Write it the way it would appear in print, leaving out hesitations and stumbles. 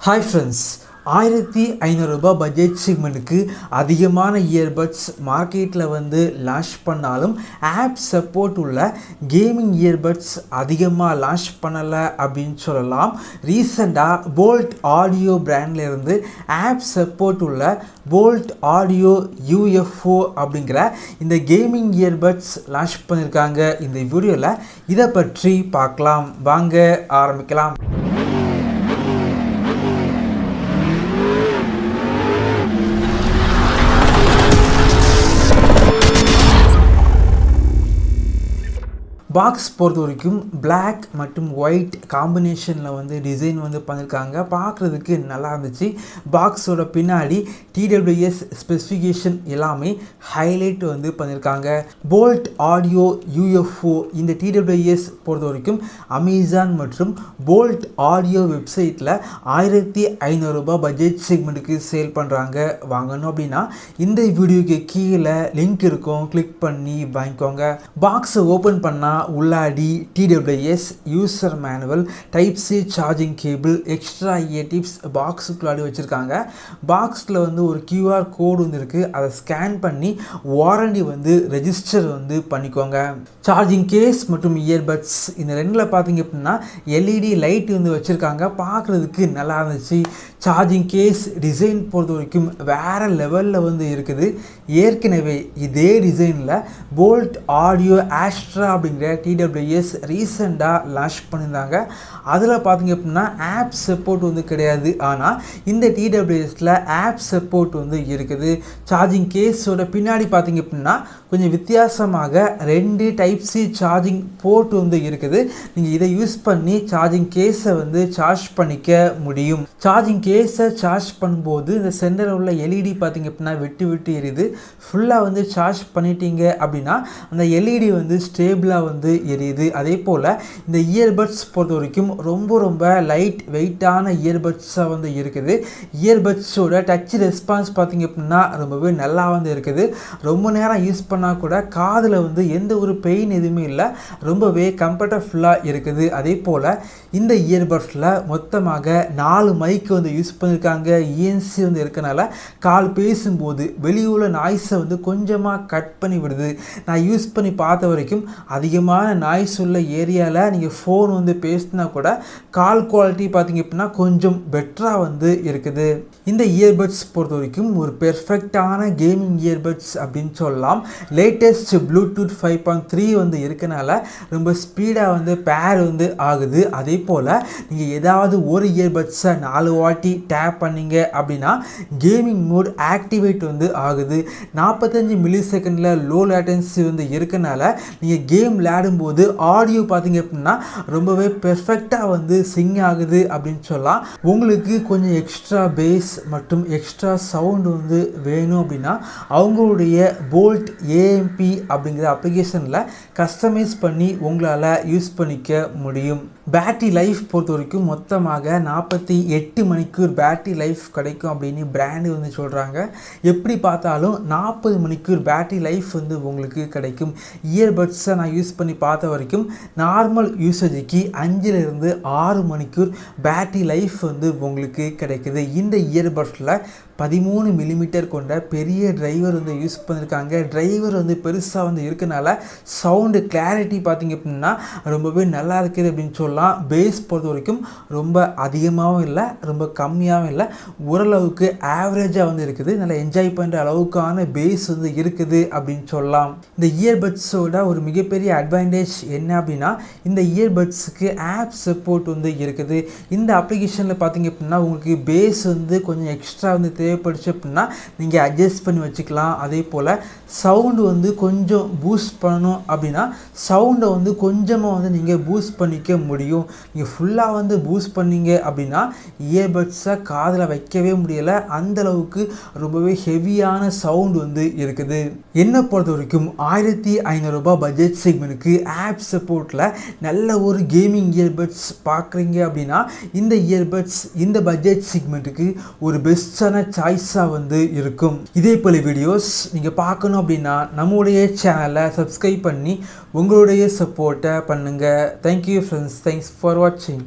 Hi friends, ₹1500 budget செக்மெண்ட்டுக்கு அதிகமான earbuds மார்க்கெட்டில் launch பண்ணாலும் ஆப் சப்போர்ட் உள்ள கேமிங் இயர்பட்ஸ் அதிகமாக லான்ச் பண்ணலை அப்படின்னு சொல்லலாம். ரீசெண்டாக போல்ட் ஆடியோ பிராண்ட்லேருந்து ஆப் சப்போர்ட் உள்ள போல்ட் ஆடியோ UFO அப்படிங்கிற இந்த கேமிங் இயர்பட்ஸ் லான்ச் பண்ணியிருக்காங்க. இந்த வீடியோவில் இதை பற்றி பார்க்கலாம். வாங்க ஆரம்பிக்கலாம். பாக்ஸ் பொறுத்த வரைக்கும் பிளாக் மற்றும் ஒயிட் காம்பினேஷனில் டிசைன் பண்ணியிருக்காங்க. பார்க்குறதுக்கு நல்லா இருந்துச்சு. பாக்ஸோட பின்னாடி TWS ஸ்பெசிஃபிகேஷன் எல்லாமே ஹைலைட் பண்ணியிருக்காங்க. போல்ட் ஆடியோ UFO இந்த TWS பொறுத்த வரைக்கும் அமேசான் மற்றும் போல்ட் ஆடியோ வெப்சைட்டில் ₹1500 பட்ஜெட் செக்மெண்ட்டுக்கு சேல் பண்ணுறாங்க. வாங்கணும் அப்படின்னா இந்த வீடியோக்கு கீழே லிங்க் இருக்கும், கிளிக் பண்ணி வாங்கிக்கோங்க. பாக்ஸை ஓப்பன் பண்ணால் உள்ளாடி TWS user manual, type C charging cable, extra eartips பாக்ஸுக்குள்ளாடி வச்சுருக்காங்க. பாக்ஸில் ஒரு QR கோடு இருக்குது. அதை ஸ்கேன் பண்ணி வாரண்டி ரெஜிஸ்டர் பண்ணிக்கோங்க. சார்ஜிங் கேஸ் மற்றும் இயர்பட்ஸ் இந்த ரெண்டில் பார்த்தீங்க அப்படின்னா LED லைட் வச்சுருக்காங்க. பார்க்குறதுக்கு நல்லா இருந்துச்சு. சார்ஜிங் கேஸ் டிசைன் பொறுத்த வரைக்கும் வேறு லெவலில் இருக்குது. ஏற்கனவே இதே டிசைனில் போல்ட் ஆடியோ ஆஸ்ட்ரா அப்படிங்கிற TWS ரீசெண்டாக லான்ச் பண்ணியிருந்தாங்க. அதில் பார்த்தீங்க அப்படின்னா ஆப் சப்போர்ட் கிடையாது. ஆனால் இந்த TWSல ஆப் சப்போர்ட் இருக்குது. சார்ஜிங் கேஸோட பின்னாடி பார்த்தீங்க அப்படின்னா கொஞ்சம் வித்தியாசமாக 2 டைப் சி சார்ஜிங் போர்ட் இருக்குது. நீங்கள் இதை யூஸ் பண்ணி சார்ஜிங் கேஸை சார்ஜ் பண்ணிக்க முடியும். சார்ஜிங் கேஸை சார்ஜ் பண்ணும்போது இந்த சென்டரில் உள்ள LED பார்த்தீங்க அப்படின்னா விட்டு எரியுது. ஃபுல்லாக சார்ஜ் பண்ணிட்டீங்க அப்படின்னா அந்த LED ஸ்டேபிளாக எரியுது. அதே போல் இந்த இயர்பட்ஸ் பொறுத்த வரைக்கும் ரொம்ப லைட் வெயிட்டான இயர்பட்ஸாக இருக்குது. இயர்பட்ஸோட டச் ரெஸ்பான்ஸ் பார்த்தீங்க அப்படின்னா ரொம்பவே நல்லா இருக்குது. ரொம்ப நேரம் யூஸ் பண்ணால் கூட காதில் எந்த ஒரு பெயின் எதுவுமே இல்லை, ரொம்பவே கம்ஃபர்டபுளாக இருக்குது. அதே போல் இந்த இயர்பட்ஸில் மொத்தமாக 4 மைக் யூஸ் பண்ணியிருக்காங்க. ENC இருக்கனால கால் பேசும்போது வெளியுள்ள நாய்ஸை கொஞ்சமாக கட் பண்ணி விடுது. நான் யூஸ் பண்ணி பார்த்த வரைக்கும் அதிகமான நாய்ஸ் உள்ள ஏரியாவில் நீங்கள் ஃபோன் பேசினா கூட கால் குவாலிட்டி பார்த்தீங்க அப்படின்னா கொஞ்சம் பெட்டராக இருக்குது. இந்த இயர்பட்ஸ் பொறுத்த வரைக்கும் ஒரு பெர்ஃபெக்டான கேமிங் இயர்பட்ஸ் அப்படின்னு சொல்லலாம். லேட்டஸ்ட் ப்ளூடூத் 5.3 இருக்கனால ரொம்ப ஸ்பீடாக பேர் ஆகுது. அதே போல் நீங்கள் ஏதாவது ஒரு இயர்பட்ஸை 4 வாட்டி டேப் பண்ணிங்க அப்படின்னா கேமிங் மோட் ஆக்டிவேட் ஆகுது. 45 மில்லி செகண்டில் லோ லேட்டன்சி இருக்கனால நீங்கள் கேம் விளையாடும்போது ஆடியோ பார்த்தீங்க அப்படின்னா ரொம்பவே பெர்ஃபெக்டாக சிங் ஆகுது அப்படின்னு சொல்லலாம். உங்களுக்கு கொஞ்சம் எக்ஸ்ட்ரா பேஸ் மற்றும் எக்ஸ்ட்ரா சவுண்டு வேணும் அப்படின்னா அவங்களுடைய போல்ட் AMP அப்படிங்கிற அப்ளிகேஷனில் கஸ்டமைஸ் பண்ணி உங்களால் யூஸ் பண்ணிக்க முடியும். பேட்டரி லைஃப் பொறுத்த வரைக்கும் மொத்தமாக 48 மணிக்கூர் பேட்டரி லைஃப் கிடைக்கும் அப்படின்னு பிராண்டு சொல்கிறாங்க. எப்படி பார்த்தாலும் 40 மணிக்கூர் பேட்டரி லைஃப் உங்களுக்கு கிடைக்கும். இயர்பட்ஸை நான் யூஸ் பண்ணி பார்த்த வரைக்கும் நார்மல் யூசேஜுக்கு 5லிருந்து 6 மணிக்கூர் பேட்டரி லைஃப் உங்களுக்கு கிடைக்குது. இந்த இயர்பட்ஸில் 13 மில்லிமீட்டர் கொண்ட பெரிய டிரைவர் யூஸ் பண்ணியிருக்காங்க. டிரைவர் பெருசாக இருக்கனால சவுண்டு கிளாரிட்டி பார்த்திங்க அப்படின்னா ரொம்பவே நல்லா இருக்குது அப்படின்னு சொல்லலாம். பேஸ் பொறுத்த வரைக்கும் ரொம்ப அதிகமாகவும் இல்லை, ரொம்ப கம்மியாகவும் இல்லை, ஓரளவுக்கு ஆவரேஜாக இருக்குது. நல்லா என்ஜாய் பண்ணுற அளவுக்கான பேஸ் இருக்குது அப்படின்னு சொல்லலாம். இந்த இயர்பட்ஸோட ஒரு மிகப்பெரிய அட்வான்டேஜ் என்ன அப்படின்னா இந்த இயர்பட்ஸுக்கு ஆப் சப்போர்ட் இருக்குது. இந்த அப்ளிகேஷனில் பார்த்திங்க அப்படின்னா உங்களுக்கு பேஸ் கொஞ்சம் எக்ஸ்ட்ரா தேவைப்படுச்சு அப்படின்னா நீங்கள் அட்ஜஸ்ட் பண்ணி வச்சுக்கலாம். அதே போல் சவுண்டு கொஞ்சம் பூஸ்ட் பண்ணணும் அப்படின்னா சவுண்டை கொஞ்சமாக நீங்கள் பூஸ்ட் பண்ணிக்க முடியும். நீங்கள் ஃபுல்லாக பூஸ்ட் பண்ணீங்க அப்படின்னா இயர்பட்ஸை காதில் வைக்கவே முடியலை. அந்தளவுக்கு ரொம்பவே ஹெவியான சவுண்டு இருக்குது. என்னை பொறுத்த வரைக்கும் ₹1500 பட்ஜெட் செக்மெண்ட்டுக்கு ஆப் சப்போர்ட்டில் நல்ல ஒரு கேமிங் இயர்பட்ஸ் பார்க்குறீங்க அப்படின்னா இந்த இயர்பட்ஸ் இந்த பட்ஜெட் செக்மெண்ட்டுக்கு ஒரு பெஸ்ட்டான சாய்ஸாக இருக்கும். இதே போல் வீடியோஸ் நீங்கள் பார்க்கணும் அப்படின்னா நம்முடைய சேனலை சப்ஸ்கிரைப் பண்ணி உங்களுடைய சப்போர்ட்டை பண்ணுங்கள். Thank you friends. தேங்க்ஸ் ஃபார் வாட்சிங்.